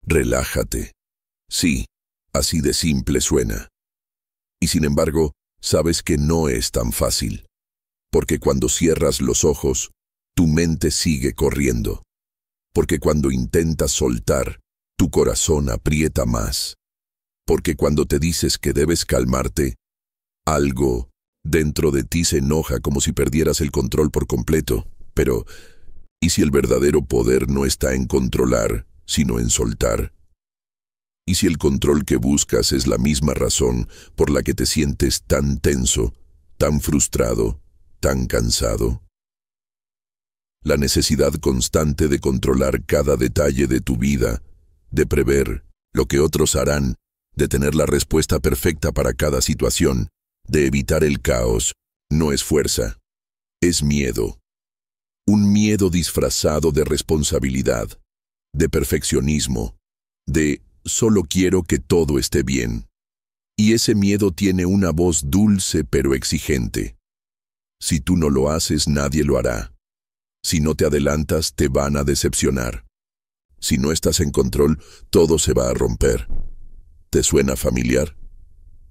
Relájate. Sí, así de simple suena. Y sin embargo, sabes que no es tan fácil. Porque cuando cierras los ojos, tu mente sigue corriendo. Porque cuando intentas soltar, tu corazón aprieta más. Porque cuando te dices que debes calmarte, algo dentro de ti se enoja como si perdieras el control por completo. Pero, ¿y si el verdadero poder no está en controlar, sino en soltar? ¿Y si el control que buscas es la misma razón por la que te sientes tan tenso, tan frustrado, tan cansado? La necesidad constante de controlar cada detalle de tu vida, de prever lo que otros harán, de tener la respuesta perfecta para cada situación, de evitar el caos, no es fuerza, es miedo. Un miedo disfrazado de responsabilidad, de perfeccionismo, de solo quiero que todo esté bien. Y ese miedo tiene una voz dulce pero exigente. Si tú no lo haces, nadie lo hará. Si no te adelantas, te van a decepcionar. Si no estás en control, todo se va a romper. ¿Te suena familiar?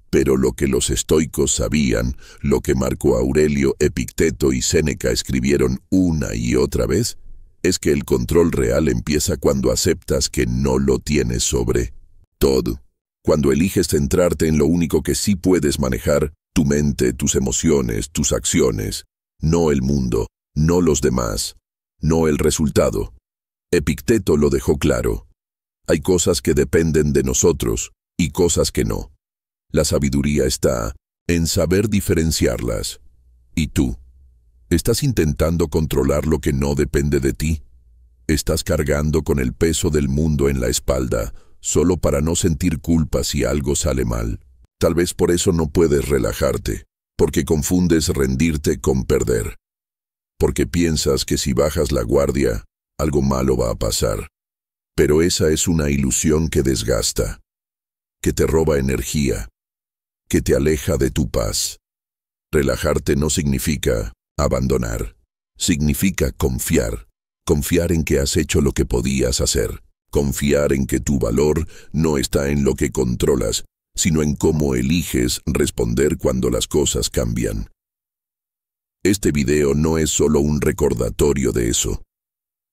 Pero lo que los estoicos sabían, lo que Marco Aurelio, Epicteto y Séneca escribieron una y otra vez, es que el control real empieza cuando aceptas que no lo tienes sobre todo. Cuando eliges centrarte en lo único que sí puedes manejar, tu mente, tus emociones, tus acciones, no el mundo, no los demás, no el resultado. Epicteto lo dejó claro. Hay cosas que dependen de nosotros y cosas que no. La sabiduría está en saber diferenciarlas. ¿Y tú? ¿Estás intentando controlar lo que no depende de ti? ¿Estás cargando con el peso del mundo en la espalda solo para no sentir culpa si algo sale mal? Tal vez por eso no puedes relajarte, porque confundes rendirte con perder. Porque piensas que si bajas la guardia, algo malo va a pasar. Pero esa es una ilusión que desgasta, que te roba energía, que te aleja de tu paz. Relajarte no significa abandonar, significa confiar. Confiar en que has hecho lo que podías hacer. Confiar en que tu valor no está en lo que controlas, sino en cómo eliges responder cuando las cosas cambian. Este video no es solo un recordatorio de eso.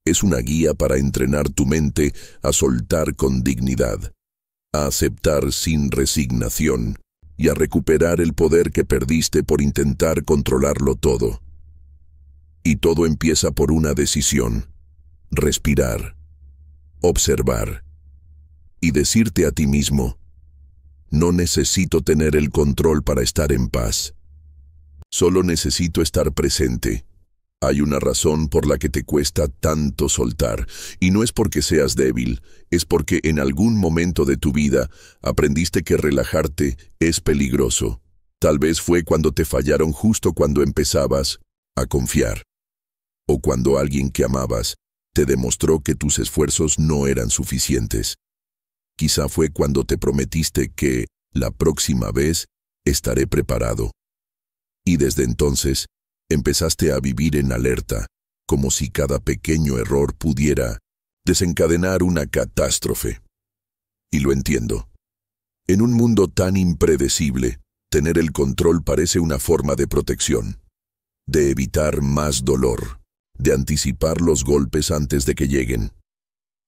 Es una guía para entrenar tu mente a soltar con dignidad, a aceptar sin resignación y a recuperar el poder que perdiste por intentar controlarlo todo. Y todo empieza por una decisión: respirar, observar y decirte a ti mismo: no necesito tener el control para estar en paz. Solo necesito estar presente. Hay una razón por la que te cuesta tanto soltar, y no es porque seas débil, es porque en algún momento de tu vida aprendiste que relajarte es peligroso. Tal vez fue cuando te fallaron justo cuando empezabas a confiar, o cuando alguien que amabas te demostró que tus esfuerzos no eran suficientes. Quizá fue cuando te prometiste que la próxima vez estaré preparado. Y desde entonces empezaste a vivir en alerta, como si cada pequeño error pudiera desencadenar una catástrofe. Y lo entiendo. En un mundo tan impredecible, tener el control parece una forma de protección, de evitar más dolor, de anticipar los golpes antes de que lleguen.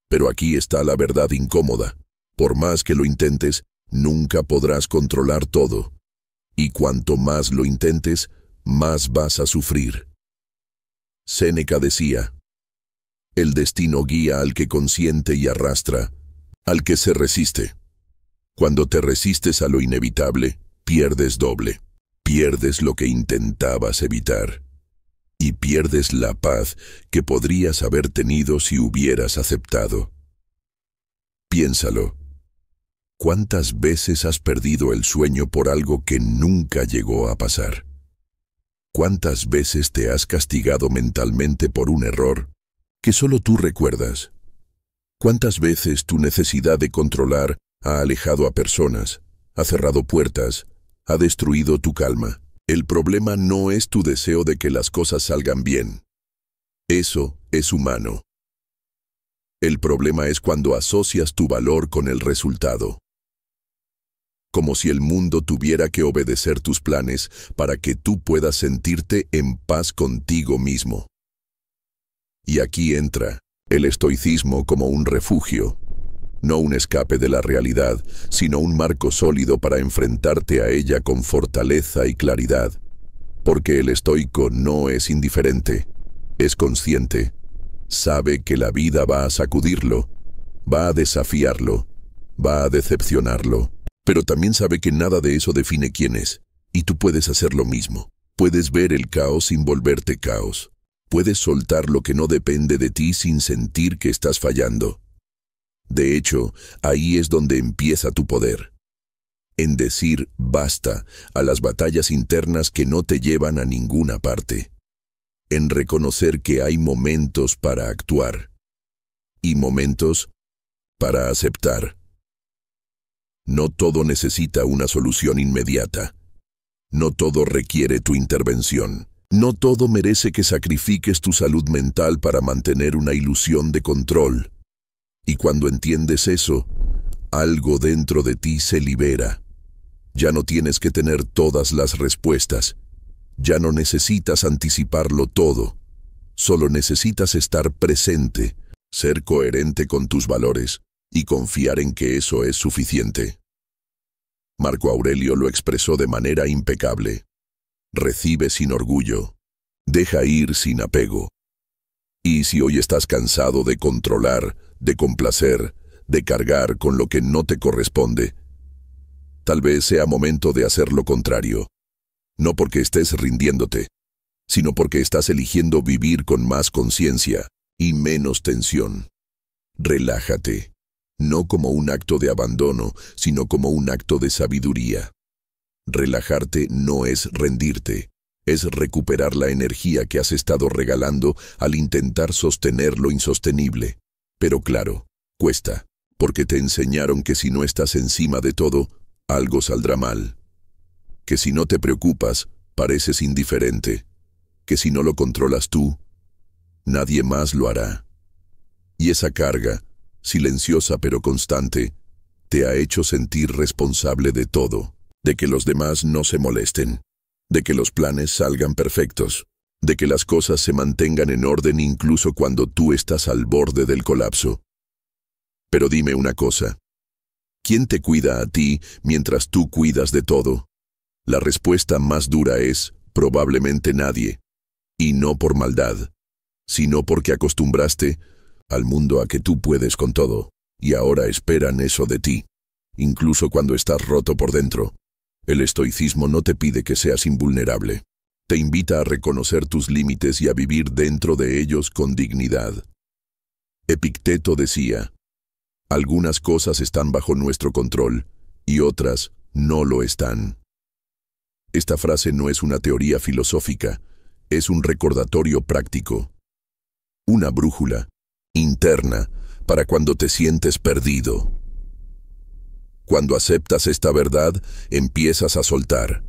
Pero aquí está la verdad incómoda. Por más que lo intentes, nunca podrás controlar todo. Y cuanto más lo intentes, más vas a sufrir. Séneca decía: el destino guía al que consiente y arrastra, al que se resiste. Cuando te resistes a lo inevitable, pierdes doble. Pierdes lo que intentabas evitar. Y pierdes la paz que podrías haber tenido si hubieras aceptado. Piénsalo. ¿Cuántas veces has perdido el sueño por algo que nunca llegó a pasar? ¿Cuántas veces te has castigado mentalmente por un error que solo tú recuerdas? ¿Cuántas veces tu necesidad de controlar ha alejado a personas, ha cerrado puertas, ha destruido tu calma? El problema no es tu deseo de que las cosas salgan bien. Eso es humano. El problema es cuando asocias tu valor con el resultado. Como si el mundo tuviera que obedecer tus planes para que tú puedas sentirte en paz contigo mismo. Y aquí entra el estoicismo como un refugio, no un escape de la realidad, sino un marco sólido para enfrentarte a ella con fortaleza y claridad. Porque el estoico no es indiferente, es consciente, sabe que la vida va a sacudirlo, va a desafiarlo, va a decepcionarlo, pero también sabe que nada de eso define quién es, y tú puedes hacer lo mismo. Puedes ver el caos sin volverte caos. Puedes soltar lo que no depende de ti sin sentir que estás fallando. De hecho, ahí es donde empieza tu poder. En decir basta a las batallas internas que no te llevan a ninguna parte. En reconocer que hay momentos para actuar y momentos para aceptar. No todo necesita una solución inmediata. No todo requiere tu intervención. No todo merece que sacrifiques tu salud mental para mantener una ilusión de control. Y cuando entiendes eso, algo dentro de ti se libera. Ya no tienes que tener todas las respuestas. Ya no necesitas anticiparlo todo. Solo necesitas estar presente, ser coherente con tus valores y confiar en que eso es suficiente. Marco Aurelio lo expresó de manera impecable. Recibe sin orgullo, deja ir sin apego. Y si hoy estás cansado de controlar, de complacer, de cargar con lo que no te corresponde, tal vez sea momento de hacer lo contrario. No porque estés rindiéndote, sino porque estás eligiendo vivir con más conciencia y menos tensión. Relájate, no como un acto de abandono, sino como un acto de sabiduría. Relajarte no es rendirte, es recuperar la energía que has estado regalando al intentar sostener lo insostenible. Pero claro, cuesta, porque te enseñaron que si no estás encima de todo, algo saldrá mal. Que si no te preocupas, pareces indiferente. Que si no lo controlas tú, nadie más lo hará. Y esa carga, silenciosa pero constante, te ha hecho sentir responsable de todo. De que los demás no se molesten, de que los planes salgan perfectos, de que las cosas se mantengan en orden incluso cuando tú estás al borde del colapso. Pero dime una cosa, ¿quién te cuida a ti mientras tú cuidas de todo? La respuesta más dura es, probablemente nadie, y no por maldad, sino porque acostumbraste al mundo a que tú puedes con todo, y ahora esperan eso de ti, incluso cuando estás roto por dentro. El estoicismo no te pide que seas invulnerable. Te invita a reconocer tus límites y a vivir dentro de ellos con dignidad. Epicteto decía, algunas cosas están bajo nuestro control y otras no lo están. Esta frase no es una teoría filosófica, es un recordatorio práctico. Una brújula interna para cuando te sientes perdido. Cuando aceptas esta verdad, empiezas a soltar.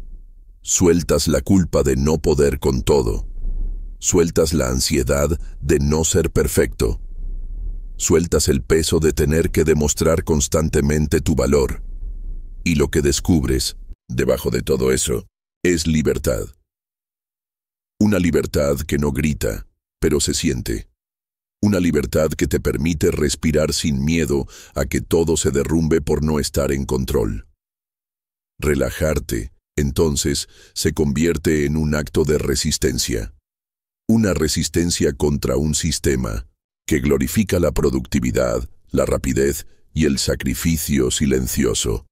Sueltas la culpa de no poder con todo. Sueltas la ansiedad de no ser perfecto. Sueltas el peso de tener que demostrar constantemente tu valor. Y lo que descubres, debajo de todo eso, es libertad. Una libertad que no grita, pero se siente. Una libertad que te permite respirar sin miedo a que todo se derrumbe por no estar en control. Relajarte, entonces, se convierte en un acto de resistencia. Una resistencia contra un sistema que glorifica la productividad, la rapidez y el sacrificio silencioso.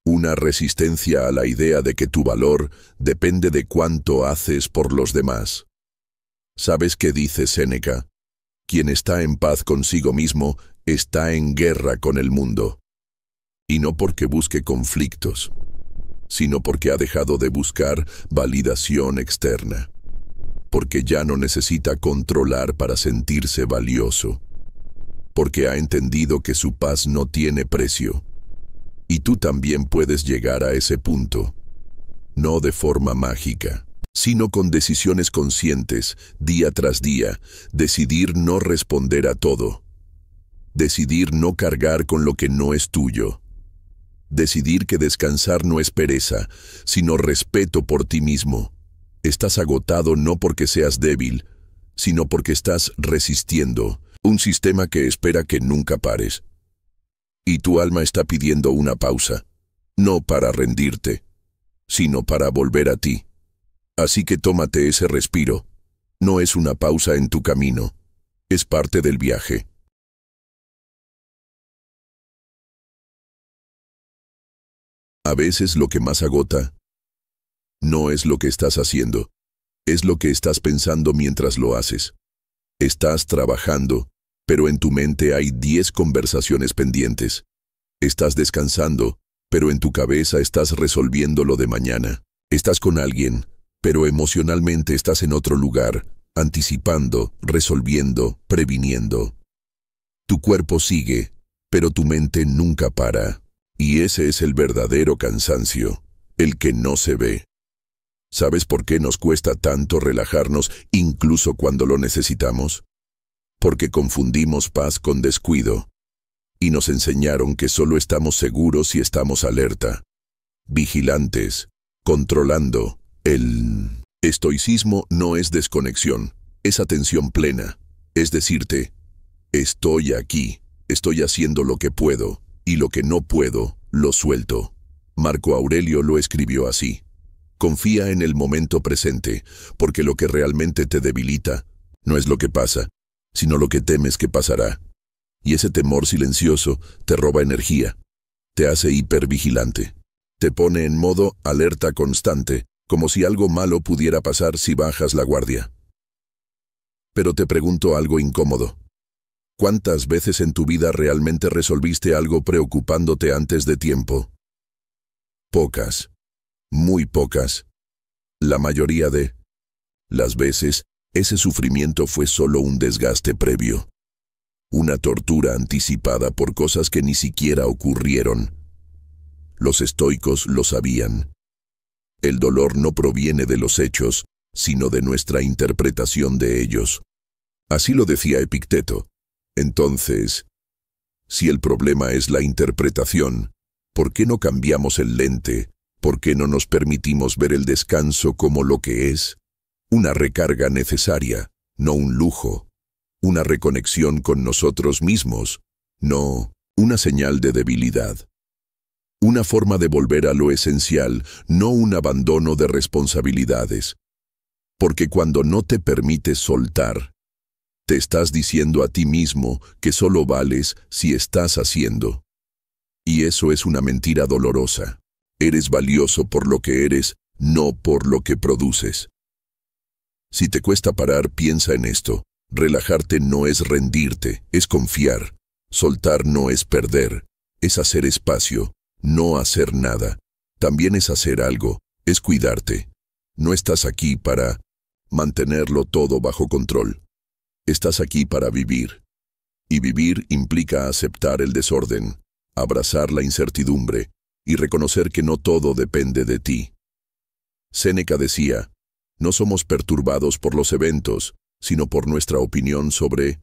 Una resistencia a la idea de que tu valor depende de cuánto haces por los demás. ¿Sabes qué dice Séneca? Quien está en paz consigo mismo está en guerra con el mundo. Y no porque busque conflictos, sino porque ha dejado de buscar validación externa. Porque ya no necesita controlar para sentirse valioso. Porque ha entendido que su paz no tiene precio. Y tú también puedes llegar a ese punto. No de forma mágica, sino con decisiones conscientes, día tras día, decidir no responder a todo, Decidir no cargar con lo que no es tuyo. Decidir que descansar no es pereza, sino respeto por ti mismo. Estás agotado no porque seas débil, sino porque estás resistiendo un sistema que espera que nunca pares. Y tu alma está pidiendo una pausa, no para rendirte, sino para volver a ti. Así que tómate ese respiro. No es una pausa en tu camino, es parte del viaje. A veces lo que más agota no es lo que estás haciendo, es lo que estás pensando mientras lo haces. Estás trabajando, pero en tu mente hay 10 conversaciones pendientes. Estás descansando, pero en tu cabeza estás resolviendo lo de mañana. Estás con alguien, pero emocionalmente estás en otro lugar, anticipando, resolviendo, previniendo. Tu cuerpo sigue, pero tu mente nunca para. Y ese es el verdadero cansancio, el que no se ve. ¿Sabes por qué nos cuesta tanto relajarnos incluso cuando lo necesitamos? Porque confundimos paz con descuido. Y nos enseñaron que solo estamos seguros si estamos alerta, vigilantes, controlando. El estoicismo no es desconexión, es atención plena. Es decirte, estoy aquí, estoy haciendo lo que puedo, y lo que no puedo, lo suelto. Marco Aurelio lo escribió así. Confía en el momento presente, porque lo que realmente te debilita no es lo que pasa, sino lo que temes que pasará. Y ese temor silencioso te roba energía, te hace hipervigilante, te pone en modo alerta constante, como si algo malo pudiera pasar si bajas la guardia. Pero te pregunto algo incómodo. ¿Cuántas veces en tu vida realmente resolviste algo preocupándote antes de tiempo? Pocas. Muy pocas. La mayoría de las veces, ese sufrimiento fue solo un desgaste previo. Una tortura anticipada por cosas que ni siquiera ocurrieron. Los estoicos lo sabían. El dolor no proviene de los hechos, sino de nuestra interpretación de ellos. Así lo decía Epicteto. Entonces, si el problema es la interpretación, ¿por qué no cambiamos el lente? ¿Por qué no nos permitimos ver el descanso como lo que es? Una recarga necesaria, no un lujo. Una reconexión con nosotros mismos, no una señal de debilidad. Una forma de volver a lo esencial, no un abandono de responsabilidades. Porque cuando no te permites soltar, te estás diciendo a ti mismo que solo vales si estás haciendo. Y eso es una mentira dolorosa. Eres valioso por lo que eres, no por lo que produces. Si te cuesta parar, piensa en esto. Relajarte no es rendirte, es confiar. Soltar no es perder, es hacer espacio, no hacer nada. También es hacer algo, es cuidarte. No estás aquí para mantenerlo todo bajo control. Estás aquí para vivir. Y vivir implica aceptar el desorden, abrazar la incertidumbre y reconocer que no todo depende de ti. Séneca decía, no somos perturbados por los eventos, sino por nuestra opinión sobre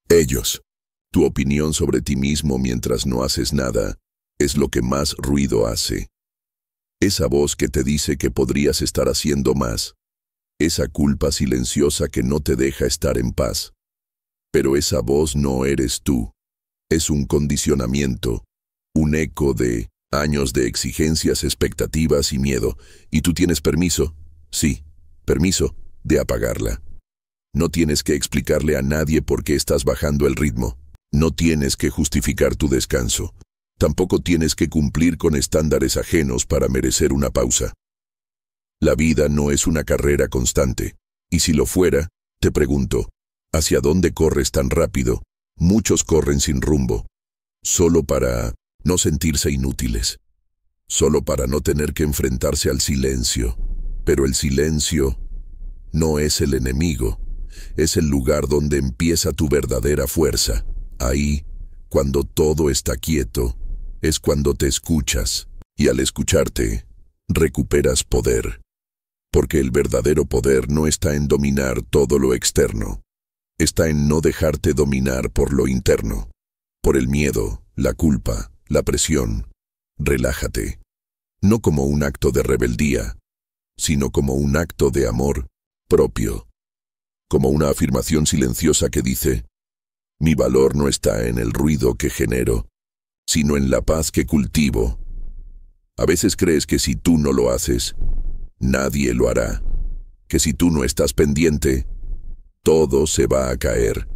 ellos. Tu opinión sobre ti mismo mientras no haces nada es lo que más ruido hace. Esa voz que te dice que podrías estar haciendo más. Esa culpa silenciosa que no te deja estar en paz. Pero esa voz no eres tú. Es un condicionamiento, un eco de años de exigencias, expectativas y miedo. Y tú tienes permiso, sí, permiso, de apagarla. No tienes que explicarle a nadie por qué estás bajando el ritmo. No tienes que justificar tu descanso. Tampoco tienes que cumplir con estándares ajenos para merecer una pausa. La vida no es una carrera constante, y si lo fuera, te pregunto, ¿hacia dónde corres tan rápido? Muchos corren sin rumbo, solo para no sentirse inútiles, solo para no tener que enfrentarse al silencio. Pero el silencio no es el enemigo, es el lugar donde empieza tu verdadera fuerza. Ahí, cuando todo está quieto, es cuando te escuchas, y al escucharte, recuperas poder. Porque el verdadero poder no está en dominar todo lo externo, está en no dejarte dominar por lo interno. por el miedo, la culpa, la presión. Relájate. No como un acto de rebeldía, sino como un acto de amor propio. Como una afirmación silenciosa que dice: mi valor no está en el ruido que genero, sino en la paz que cultivo. A veces crees que si tú no lo haces, nadie lo hará. Que si tú no estás pendiente, todo se va a caer.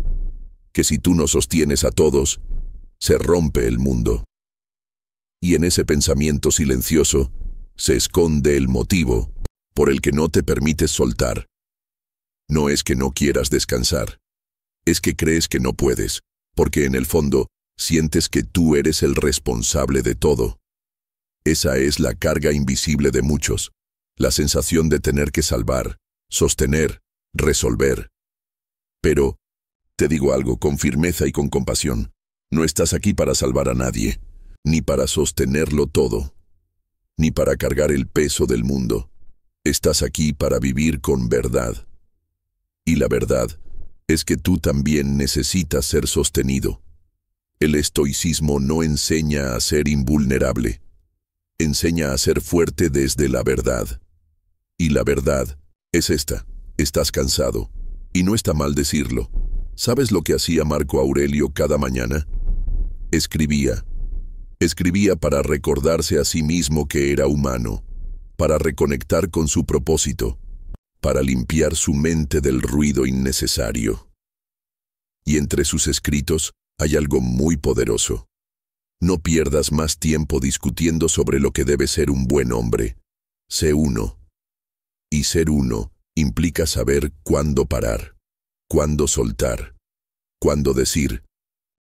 Que si tú no sostienes a todos, se rompe el mundo. Y en ese pensamiento silencioso se esconde el motivo por el que no te permites soltar. No es que no quieras descansar, es que crees que no puedes, porque en el fondo sientes que tú eres el responsable de todo. Esa es la carga invisible de muchos, la sensación de tener que salvar, sostener, resolver. Pero, te digo algo con firmeza y con compasión, no estás aquí para salvar a nadie, ni para sostenerlo todo, ni para cargar el peso del mundo. Estás aquí para vivir con verdad. Y la verdad es que tú también necesitas ser sostenido. El estoicismo no enseña a ser invulnerable, enseña a ser fuerte desde la verdad. Y la verdad es esta: estás cansado, y no está mal decirlo. ¿Sabes lo que hacía Marco Aurelio cada mañana? Escribía para recordarse a sí mismo que era humano, para reconectar con su propósito, para limpiar su mente del ruido innecesario. Y entre sus escritos hay algo muy poderoso. No pierdas más tiempo discutiendo sobre lo que debe ser un buen hombre. Sé uno. Y ser uno implica saber cuándo parar, cuándo soltar, cuándo decir: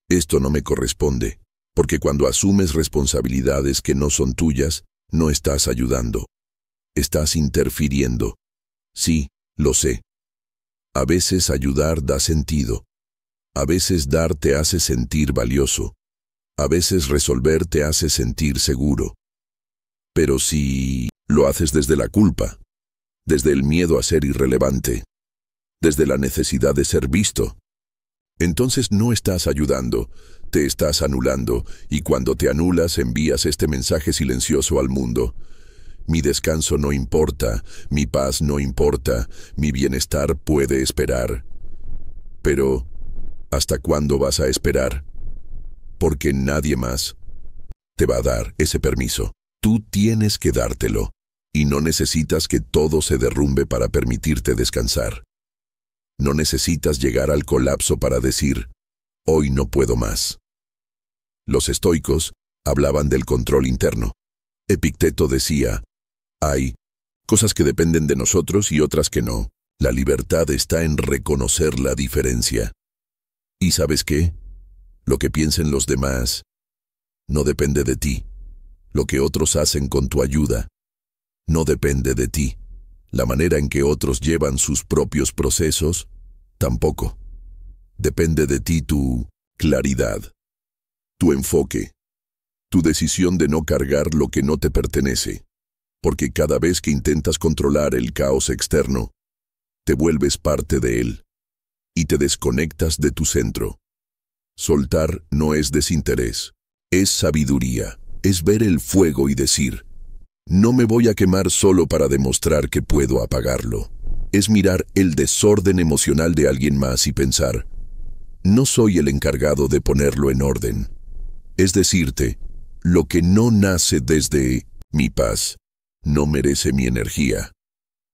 esto no me corresponde, porque cuando asumes responsabilidades que no son tuyas, no estás ayudando. Estás interfiriendo. Sí, lo sé. A veces ayudar da sentido. A veces dar te hace sentir valioso. A veces resolver te hace sentir seguro. Pero si lo haces desde la culpa, desde el miedo a ser irrelevante, desde la necesidad de ser visto, entonces no estás ayudando, te estás anulando, y cuando te anulas envías este mensaje silencioso al mundo: mi descanso no importa, mi paz no importa, mi bienestar puede esperar. Pero, ¿hasta cuándo vas a esperar? Porque nadie más te va a dar ese permiso. Tú tienes que dártelo, y no necesitas que todo se derrumbe para permitirte descansar. No necesitas llegar al colapso para decir: hoy no puedo más. Los estoicos hablaban del control interno. Epicteto decía: hay cosas que dependen de nosotros y otras que no. La libertad está en reconocer la diferencia. ¿Y sabes qué? Lo que piensen los demás no depende de ti. Lo que otros hacen con tu ayuda no depende de ti. La manera en que otros llevan sus propios procesos tampoco. Depende de ti tu claridad, tu enfoque, tu decisión de no cargar lo que no te pertenece. Porque cada vez que intentas controlar el caos externo, te vuelves parte de él y te desconectas de tu centro. Soltar no es desinterés, es sabiduría, es ver el fuego y decir: no me voy a quemar solo para demostrar que puedo apagarlo. Es mirar el desorden emocional de alguien más y pensar: no soy el encargado de ponerlo en orden. Es decirte: lo que no nace desde mi paz no merece mi energía.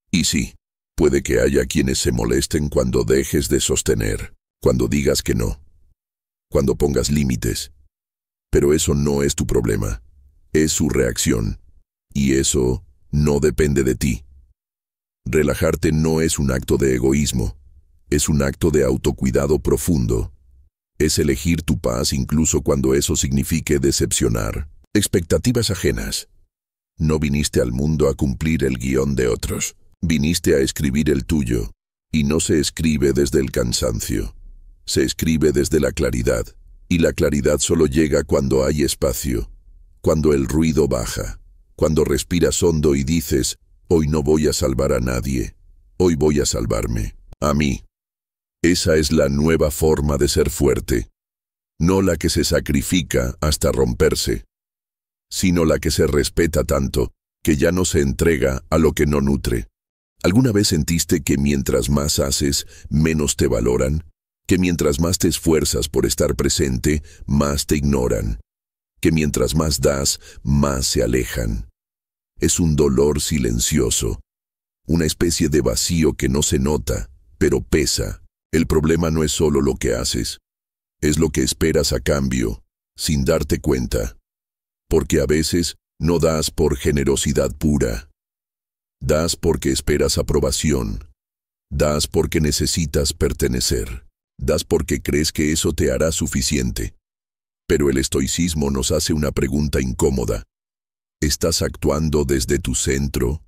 Y sí, puede que haya quienes se molesten cuando dejes de sostener, cuando digas que no, cuando pongas límites. Pero eso no es tu problema, es su reacción. Y eso no depende de ti. Relajarte no es un acto de egoísmo, es un acto de autocuidado profundo. Es elegir tu paz incluso cuando eso signifique decepcionar expectativas ajenas. No viniste al mundo a cumplir el guión de otros, viniste a escribir el tuyo, y no se escribe desde el cansancio, se escribe desde la claridad, y la claridad solo llega cuando hay espacio, cuando el ruido baja. Cuando respiras hondo y dices: hoy no voy a salvar a nadie, hoy voy a salvarme a mí. Esa es la nueva forma de ser fuerte. no la que se sacrifica hasta romperse, sino la que se respeta tanto que ya no se entrega a lo que no nutre. ¿Alguna vez sentiste que mientras más haces, menos te valoran? ¿Que mientras más te esfuerzas por estar presente, más te ignoran? ¿Que mientras más das, más se alejan? Es un dolor silencioso, una especie de vacío que no se nota, pero pesa. El problema no es solo lo que haces, es lo que esperas a cambio, sin darte cuenta. Porque a veces no das por generosidad pura. Das porque esperas aprobación. Das porque necesitas pertenecer. Das porque crees que eso te hará suficiente. Pero el estoicismo nos hace una pregunta incómoda. ¿Estás actuando desde tu centro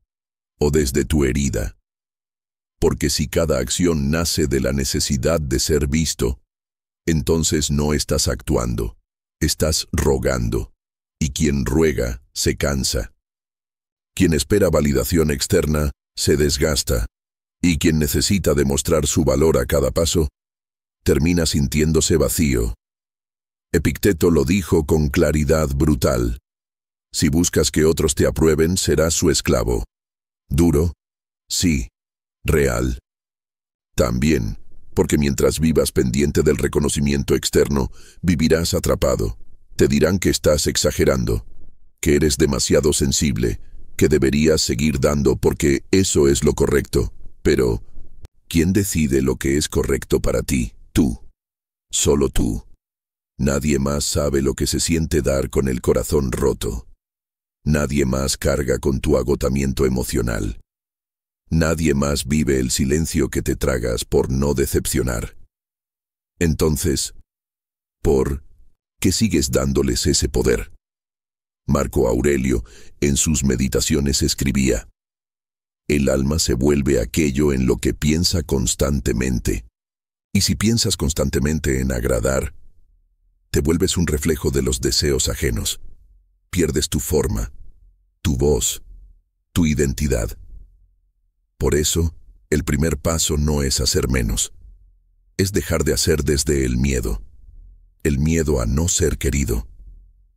o desde tu herida? Porque si cada acción nace de la necesidad de ser visto, entonces no estás actuando, estás rogando. Y quien ruega, se cansa. Quien espera validación externa, se desgasta. Y quien necesita demostrar su valor a cada paso, termina sintiéndose vacío. Epicteto lo dijo con claridad brutal. Si buscas que otros te aprueben, serás su esclavo. Duro, sí. Real. También, porque mientras vivas pendiente del reconocimiento externo, vivirás atrapado. Te dirán que estás exagerando, que eres demasiado sensible, que deberías seguir dando porque eso es lo correcto. Pero, ¿quién decide lo que es correcto para ti? Tú. Solo tú. Nadie más sabe lo que se siente dar con el corazón roto. Nadie más carga con tu agotamiento emocional. Nadie más vive el silencio que te tragas por no decepcionar. Entonces, ¿por qué sigues dándoles ese poder? Marco Aurelio, en sus meditaciones escribía: el alma se vuelve aquello en lo que piensa constantemente. Y si piensas constantemente en agradar, te vuelves un reflejo de los deseos ajenos. Pierdes tu forma, tu voz, tu identidad. Por eso, el primer paso no es hacer menos. Es dejar de hacer desde el miedo. El miedo a no ser querido.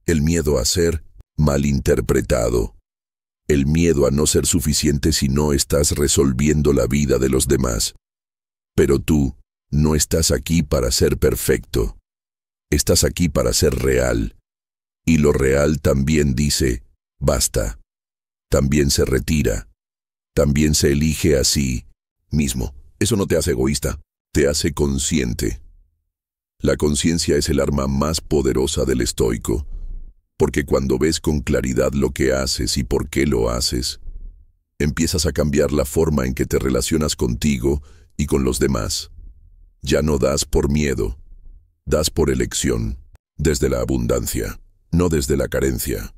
El miedo a ser malinterpretado. El miedo a no ser suficiente si no estás resolviendo la vida de los demás. Pero tú no estás aquí para ser perfecto. Estás aquí para ser real. Y lo real también dice, basta. También se retira. También se elige a sí mismo. Eso no te hace egoísta, te hace consciente. La conciencia es el arma más poderosa del estoico, porque cuando ves con claridad lo que haces y por qué lo haces, empiezas a cambiar la forma en que te relacionas contigo y con los demás. Ya no das por miedo, das por elección, desde la abundancia, no desde la carencia.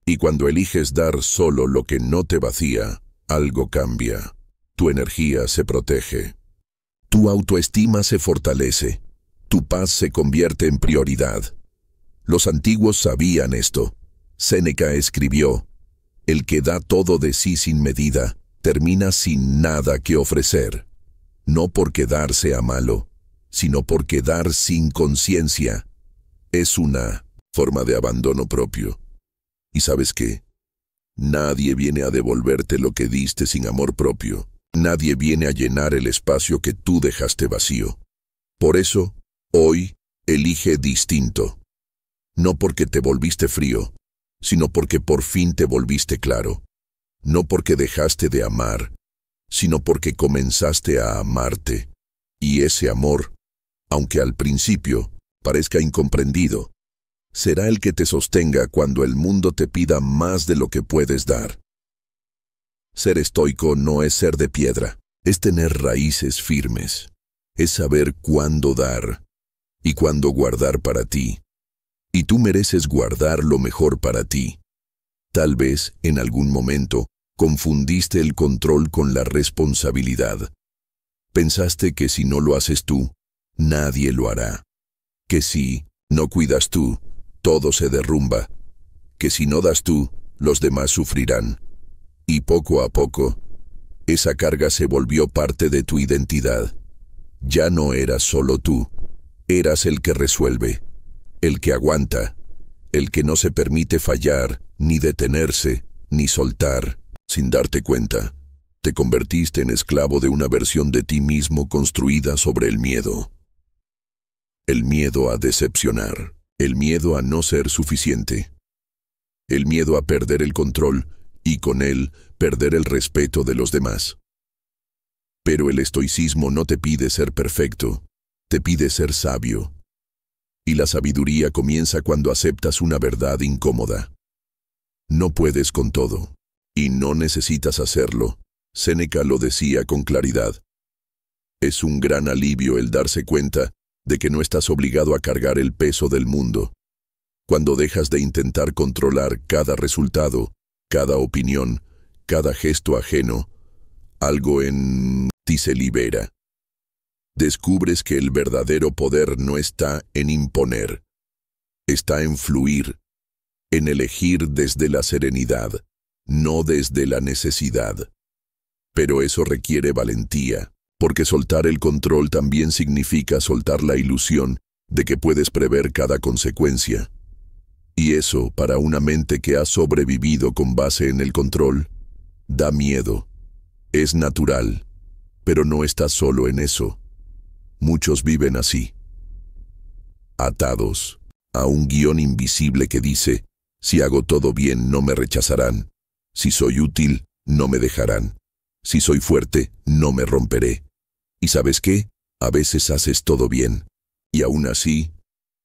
Y cuando eliges dar solo lo que no te vacía, algo cambia. Tu energía se protege. Tu autoestima se fortalece. Tu paz se convierte en prioridad. Los antiguos sabían esto. Séneca escribió: el que da todo de sí sin medida, termina sin nada que ofrecer. No porque dar sea malo, sino porque dar sin conciencia es una forma de abandono propio. ¿Y sabes qué? Nadie viene a devolverte lo que diste sin amor propio. Nadie viene a llenar el espacio que tú dejaste vacío. Por eso, hoy, elige distinto. No porque te volviste frío, sino porque por fin te volviste claro. No porque dejaste de amar, sino porque comenzaste a amarte. Y ese amor, aunque al principio parezca incomprendido, será el que te sostenga cuando el mundo te pida más de lo que puedes dar. Ser estoico no es ser de piedra, es tener raíces firmes, es saber cuándo dar y cuándo guardar para ti. Y tú mereces guardar lo mejor para ti. Tal vez, en algún momento, confundiste el control con la responsabilidad. Pensaste que si no lo haces tú, nadie lo hará. Que si no cuidas tú, todo se derrumba. Que si no das tú, los demás sufrirán. Y poco a poco, esa carga se volvió parte de tu identidad. Ya no eras solo tú, eras el que resuelve, el que aguanta, el que no se permite fallar, ni detenerse, ni soltar. Sin darte cuenta, te convertiste en esclavo de una versión de ti mismo construida sobre el miedo. El miedo a decepcionar, el miedo a no ser suficiente, el miedo a perder el control y con él perder el respeto de los demás. Pero el estoicismo no te pide ser perfecto, te pide ser sabio. Y la sabiduría comienza cuando aceptas una verdad incómoda. No puedes con todo, y no necesitas hacerlo. Séneca lo decía con claridad. Es un gran alivio el darse cuenta de que no estás obligado a cargar el peso del mundo. Cuando dejas de intentar controlar cada resultado, cada opinión, cada gesto ajeno, algo en ti se libera. Descubres que el verdadero poder no está en imponer, está en fluir, en elegir desde la serenidad, no desde la necesidad. Pero eso requiere valentía, porque soltar el control también significa soltar la ilusión de que puedes prever cada consecuencia. Y eso, para una mente que ha sobrevivido con base en el control, da miedo. Es natural, pero no estás solo en eso. Muchos viven así, atados a un guión invisible que dice, si hago todo bien no me rechazarán, si soy útil no me dejarán, si soy fuerte no me romperé. ¿Y sabes qué? A veces haces todo bien, y aún así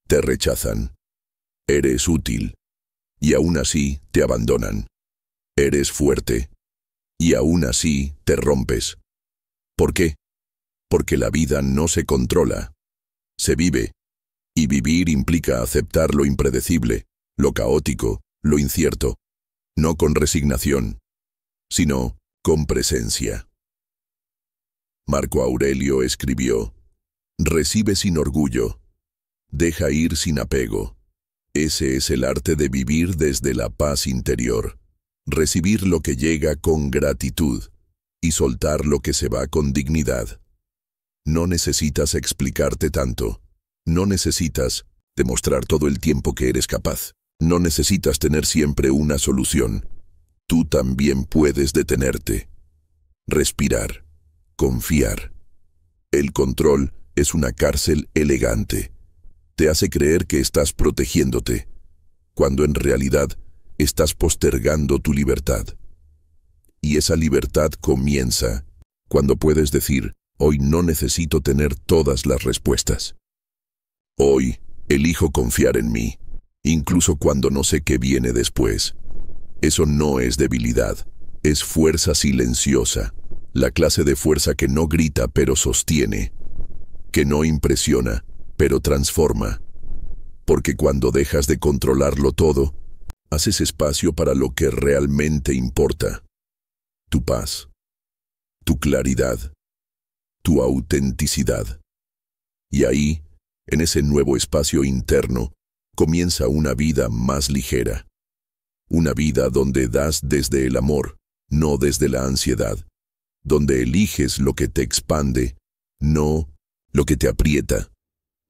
te rechazan. Eres útil, y aún así te abandonan. Eres fuerte, y aún así te rompes. ¿Por qué? Porque la vida no se controla, se vive, y vivir implica aceptar lo impredecible, lo caótico, lo incierto, no con resignación, sino con presencia. Marco Aurelio escribió, recibe sin orgullo, deja ir sin apego. Ese es el arte de vivir desde la paz interior, recibir lo que llega con gratitud y soltar lo que se va con dignidad. No necesitas explicarte tanto, no necesitas demostrar todo el tiempo que eres capaz, no necesitas tener siempre una solución. Tú también puedes detenerte, respirar, confiar. El control es una cárcel elegante. Te hace creer que estás protegiéndote, cuando en realidad estás postergando tu libertad. Y esa libertad comienza cuando puedes decir, hoy no necesito tener todas las respuestas. Hoy elijo confiar en mí, incluso cuando no sé qué viene después. Eso no es debilidad, es fuerza silenciosa, la clase de fuerza que no grita pero sostiene, que no impresiona, pero transforma. Porque cuando dejas de controlarlo todo, haces espacio para lo que realmente importa. Tu paz, tu claridad, tu autenticidad. Y ahí, en ese nuevo espacio interno, comienza una vida más ligera. Una vida donde das desde el amor, no desde la ansiedad. Donde eliges lo que te expande, no lo que te aprieta.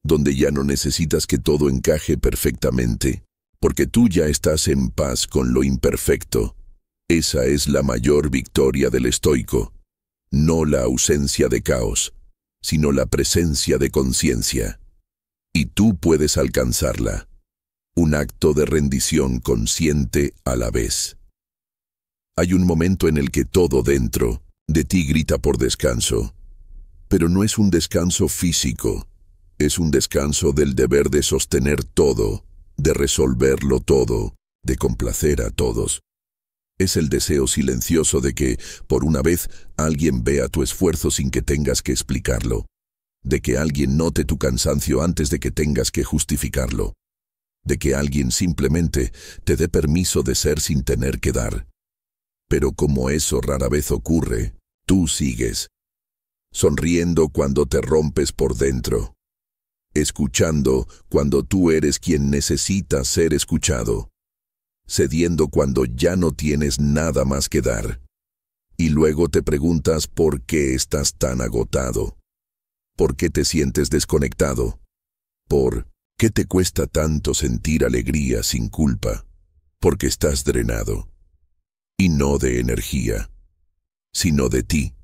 Donde ya no necesitas que todo encaje perfectamente, porque tú ya estás en paz con lo imperfecto. Esa es la mayor victoria del estoico. No la ausencia de caos, sino la presencia de conciencia. Y tú puedes alcanzarla. Un acto de rendición consciente a la vez. Hay un momento en el que todo dentro de ti grita por descanso. Pero no es un descanso físico. Es un descanso del deber de sostener todo, de resolverlo todo, de complacer a todos. Es el deseo silencioso de que, por una vez, alguien vea tu esfuerzo sin que tengas que explicarlo. De que alguien note tu cansancio antes de que tengas que justificarlo. De que alguien simplemente te dé permiso de ser sin tener que dar. Pero como eso rara vez ocurre, tú sigues. Sonriendo cuando te rompes por dentro. Escuchando cuando tú eres quien necesita ser escuchado. Cediendo cuando ya no tienes nada más que dar. Y luego te preguntas por qué estás tan agotado. ¿Por qué te sientes desconectado? ¿Por ¿Qué te cuesta tanto sentir alegría sin culpa? Porque estás drenado. Y no de energía, sino de ti.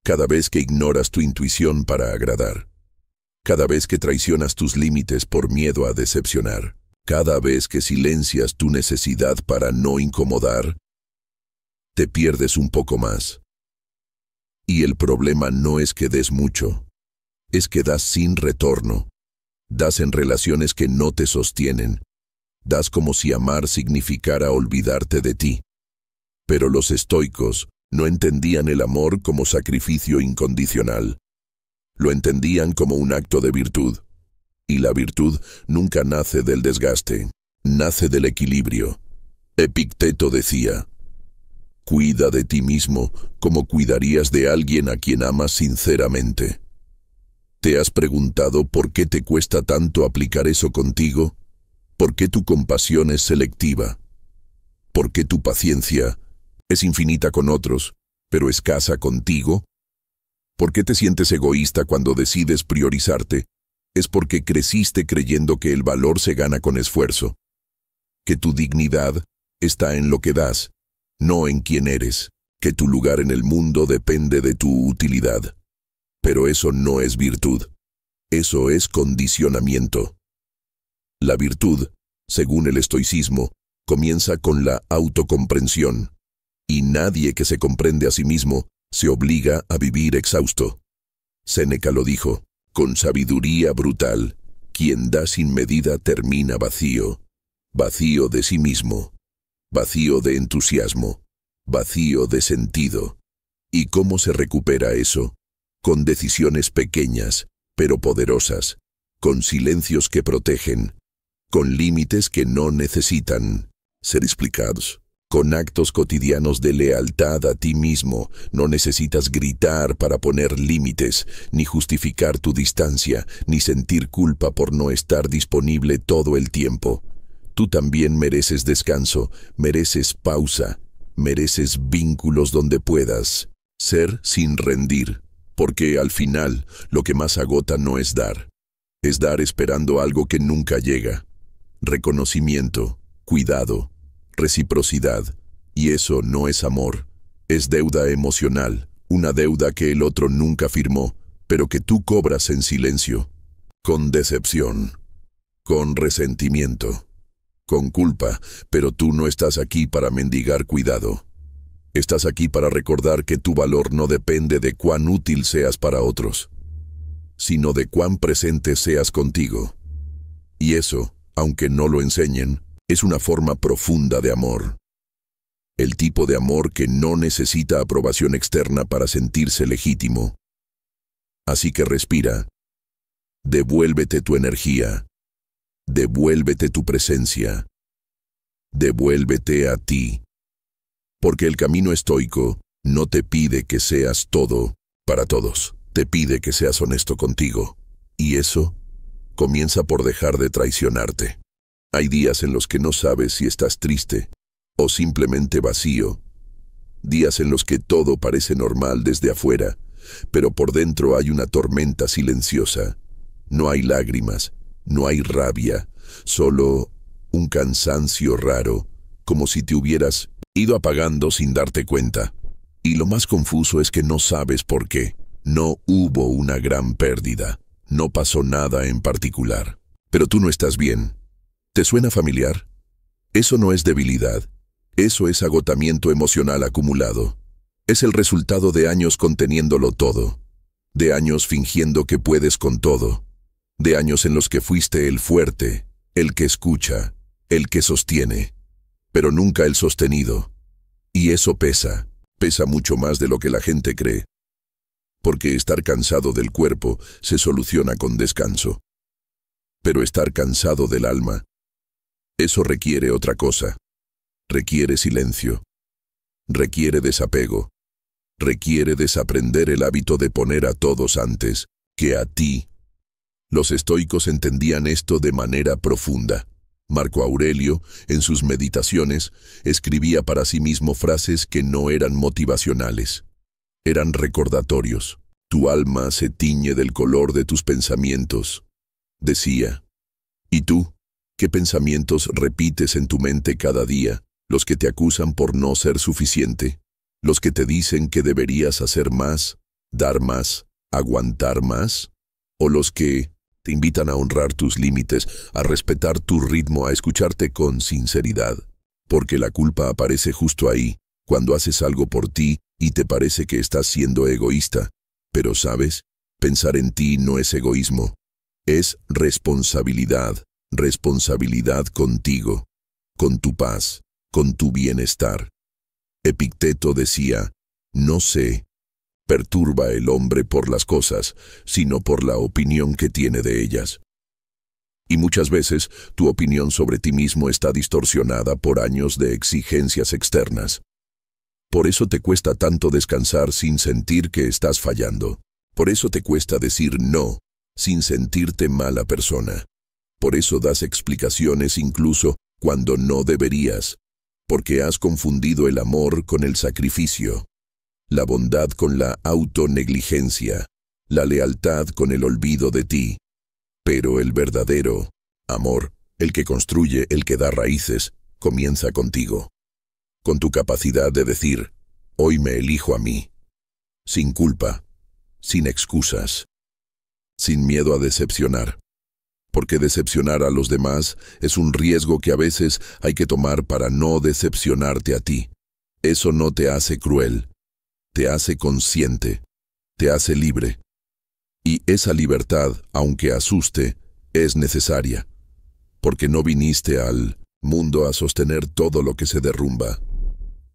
Cada vez que ignoras tu intuición para agradar. Cada vez que traicionas tus límites por miedo a decepcionar. Cada vez que silencias tu necesidad para no incomodar, te pierdes un poco más. Y el problema no es que des mucho, es que das sin retorno. Das en relaciones que no te sostienen. Das como si amar significara olvidarte de ti. Pero los estoicos no entendían el amor como sacrificio incondicional. Lo entendían como un acto de virtud. Y la virtud nunca nace del desgaste, nace del equilibrio. Epicteto decía: cuida de ti mismo como cuidarías de alguien a quien amas sinceramente. ¿Te has preguntado por qué te cuesta tanto aplicar eso contigo? ¿Por qué tu compasión es selectiva? ¿Por qué tu paciencia es infinita con otros, pero escasa contigo? ¿Por qué te sientes egoísta cuando decides priorizarte? Es porque creciste creyendo que el valor se gana con esfuerzo, que tu dignidad está en lo que das, no en quién eres, que tu lugar en el mundo depende de tu utilidad. Pero eso no es virtud, eso es condicionamiento. La virtud, según el estoicismo, comienza con la autocomprensión, y nadie que se comprende a sí mismo se obliga a vivir exhausto. Séneca lo dijo: con sabiduría brutal, quien da sin medida termina vacío, vacío de sí mismo, vacío de entusiasmo, vacío de sentido. ¿Y cómo se recupera eso? Con decisiones pequeñas, pero poderosas, con silencios que protegen, con límites que no necesitan ser explicados. Con actos cotidianos de lealtad a ti mismo, no necesitas gritar para poner límites, ni justificar tu distancia, ni sentir culpa por no estar disponible todo el tiempo. Tú también mereces descanso, mereces pausa, mereces vínculos donde puedas ser sin rendir, porque al final lo que más agota no es dar esperando algo que nunca llega. Reconocimiento, cuidado, reciprocidad, y eso no es amor, es deuda emocional, una deuda que el otro nunca firmó, pero que tú cobras en silencio, con decepción, con resentimiento, con culpa, pero tú no estás aquí para mendigar cuidado. Estás aquí para recordar que tu valor no depende de cuán útil seas para otros, sino de cuán presente seas contigo. Y eso, aunque no lo enseñen, es una forma profunda de amor. El tipo de amor que no necesita aprobación externa para sentirse legítimo. Así que respira. Devuélvete tu energía. Devuélvete tu presencia. Devuélvete a ti. Porque el camino estoico no te pide que seas todo para todos. Te pide que seas honesto contigo. Y eso comienza por dejar de traicionarte. Hay días en los que no sabes si estás triste o simplemente vacío. Días en los que todo parece normal desde afuera, pero por dentro hay una tormenta silenciosa. No hay lágrimas, no hay rabia, solo un cansancio raro, como si te hubieras ido apagando sin darte cuenta. Y lo más confuso es que no sabes por qué. No hubo una gran pérdida, no pasó nada en particular. Pero tú no estás bien. ¿Te suena familiar? Eso no es debilidad, eso es agotamiento emocional acumulado. Es el resultado de años conteniéndolo todo, de años fingiendo que puedes con todo, de años en los que fuiste el fuerte, el que escucha, el que sostiene, pero nunca el sostenido. Y eso pesa, pesa mucho más de lo que la gente cree. Porque estar cansado del cuerpo se soluciona con descanso. Pero estar cansado del alma, eso requiere otra cosa. Requiere silencio. Requiere desapego. Requiere desaprender el hábito de poner a todos antes que a ti. Los estoicos entendían esto de manera profunda. Marco Aurelio, en sus meditaciones, escribía para sí mismo frases que no eran motivacionales. Eran recordatorios. Tu alma se tiñe del color de tus pensamientos, decía. ¿Y tú? ¿Qué pensamientos repites en tu mente cada día? ¿Los que te acusan por no ser suficiente? ¿Los que te dicen que deberías hacer más, dar más, aguantar más? ¿O los que te invitan a honrar tus límites, a respetar tu ritmo, a escucharte con sinceridad? Porque la culpa aparece justo ahí, cuando haces algo por ti y te parece que estás siendo egoísta. Pero, ¿sabes? Pensar en ti no es egoísmo. Es responsabilidad. Responsabilidad contigo, con tu paz, con tu bienestar. Epicteto decía, no se perturba el hombre por las cosas, sino por la opinión que tiene de ellas. Y muchas veces tu opinión sobre ti mismo está distorsionada por años de exigencias externas. Por eso te cuesta tanto descansar sin sentir que estás fallando. Por eso te cuesta decir no, sin sentirte mala persona. Por eso das explicaciones incluso cuando no deberías, porque has confundido el amor con el sacrificio, la bondad con la autonegligencia, la lealtad con el olvido de ti. Pero el verdadero amor, el que construye, el que da raíces, comienza contigo, con tu capacidad de decir, hoy me elijo a mí, sin culpa, sin excusas, sin miedo a decepcionar. Porque decepcionar a los demás es un riesgo que a veces hay que tomar para no decepcionarte a ti. Eso no te hace cruel, te hace consciente, te hace libre. Y esa libertad, aunque asuste, es necesaria, porque no viniste al mundo a sostener todo lo que se derrumba,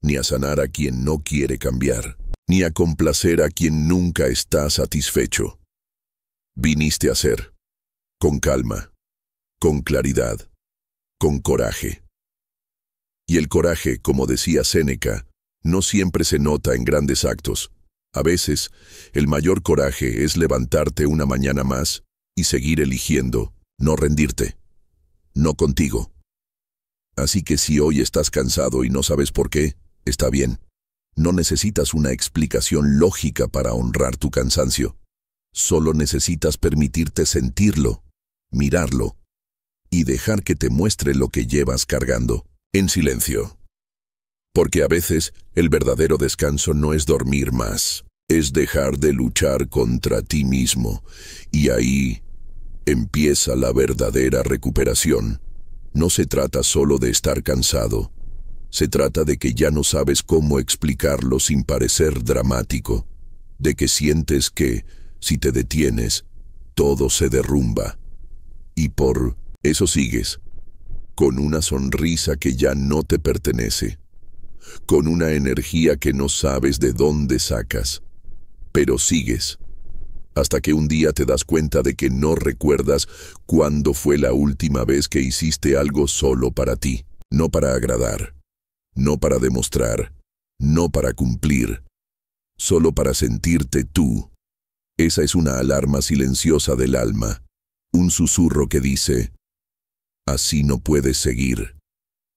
ni a sanar a quien no quiere cambiar, ni a complacer a quien nunca está satisfecho. Viniste a ser. Con calma, con claridad, con coraje. Y el coraje, como decía Séneca, no siempre se nota en grandes actos. A veces, el mayor coraje es levantarte una mañana más y seguir eligiendo, no rendirte, no contigo. Así que si hoy estás cansado y no sabes por qué, está bien. No necesitas una explicación lógica para honrar tu cansancio. Solo necesitas permitirte sentirlo, mirarlo y dejar que te muestre lo que llevas cargando, en silencio. Porque a veces el verdadero descanso no es dormir más, es dejar de luchar contra ti mismo, y ahí empieza la verdadera recuperación. No se trata solo de estar cansado, se trata de que ya no sabes cómo explicarlo sin parecer dramático, de que sientes que, si te detienes, todo se derrumba. Y por eso sigues, con una sonrisa que ya no te pertenece, con una energía que no sabes de dónde sacas, pero sigues, hasta que un día te das cuenta de que no recuerdas cuándo fue la última vez que hiciste algo solo para ti, no para agradar, no para demostrar, no para cumplir, solo para sentirte tú. Esa es una alarma silenciosa del alma. Un susurro que dice, así no puedes seguir.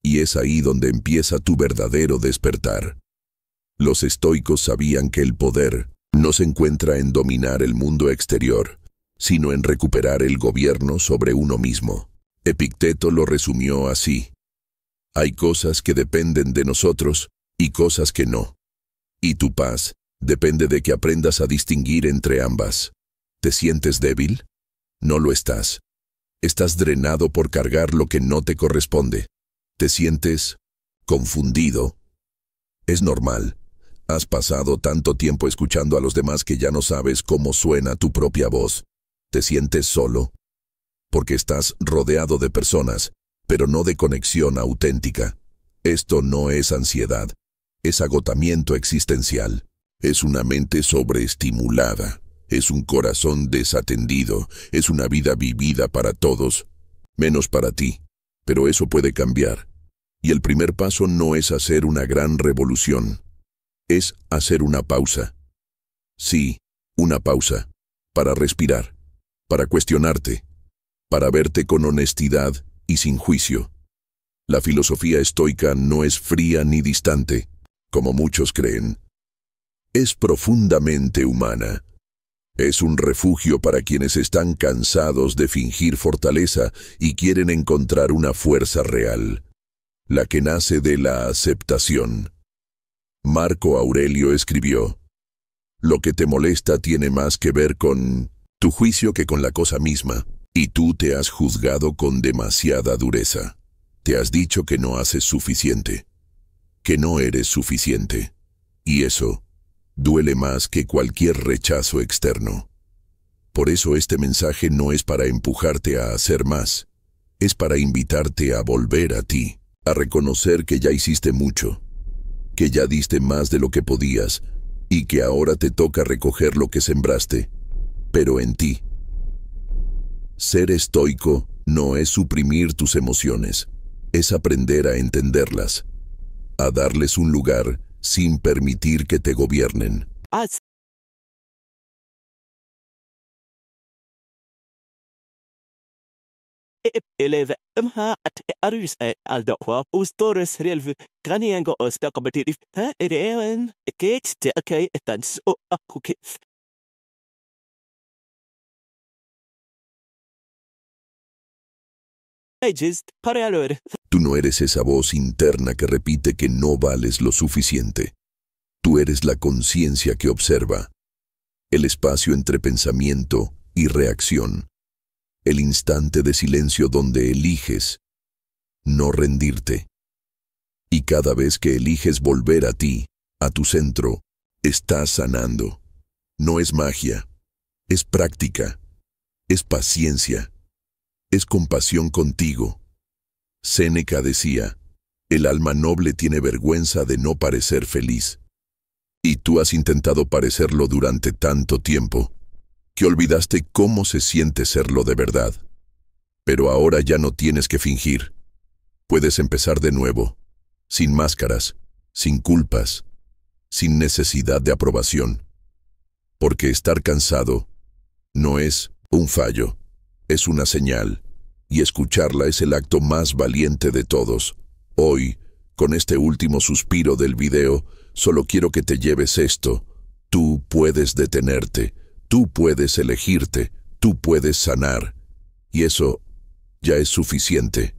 Y es ahí donde empieza tu verdadero despertar. Los estoicos sabían que el poder no se encuentra en dominar el mundo exterior, sino en recuperar el gobierno sobre uno mismo. Epicteto lo resumió así. Hay cosas que dependen de nosotros y cosas que no. Y tu paz depende de que aprendas a distinguir entre ambas. ¿Te sientes débil? No lo estás. Estás drenado por cargar lo que no te corresponde. ¿Te sientes confundido? Es normal. Has pasado tanto tiempo escuchando a los demás que ya no sabes cómo suena tu propia voz. ¿Te sientes solo? Porque estás rodeado de personas, pero no de conexión auténtica. Esto no es ansiedad. Es agotamiento existencial. Es una mente sobreestimulada. Es un corazón desatendido, es una vida vivida para todos, menos para ti. Pero eso puede cambiar. Y el primer paso no es hacer una gran revolución. Es hacer una pausa. Sí, una pausa. Para respirar. Para cuestionarte. Para verte con honestidad y sin juicio. La filosofía estoica no es fría ni distante, como muchos creen. Es profundamente humana. Es un refugio para quienes están cansados de fingir fortaleza y quieren encontrar una fuerza real, la que nace de la aceptación. Marco Aurelio escribió: «Lo que te molesta tiene más que ver con tu juicio que con la cosa misma, y tú te has juzgado con demasiada dureza. Te has dicho que no haces suficiente, que no eres suficiente, y eso duele más que cualquier rechazo externo. Por eso este mensaje no es para empujarte a hacer más, es para invitarte a volver a ti, a reconocer que ya hiciste mucho, que ya diste más de lo que podías y que ahora te toca recoger lo que sembraste, pero en ti. Ser estoico no es suprimir tus emociones, es aprender a entenderlas, a darles un lugar sin permitir que te gobiernen. Tú no eres esa voz interna que repite que no vales lo suficiente. Tú eres la conciencia que observa, el espacio entre pensamiento y reacción, el instante de silencio donde eliges no rendirte. Y cada vez que eliges volver a ti, a tu centro, estás sanando. No es magia, es práctica, es paciencia, es compasión contigo. Séneca decía: «El alma noble tiene vergüenza de no parecer feliz». Y tú has intentado parecerlo durante tanto tiempo, que olvidaste cómo se siente serlo de verdad. Pero ahora ya no tienes que fingir. Puedes empezar de nuevo, sin máscaras, sin culpas, sin necesidad de aprobación. Porque estar cansado no es un fallo, es una señal, y escucharla es el acto más valiente de todos. Hoy, con este último suspiro del video, solo quiero que te lleves esto. Tú puedes detenerte, tú puedes elegirte, tú puedes sanar. Y eso ya es suficiente.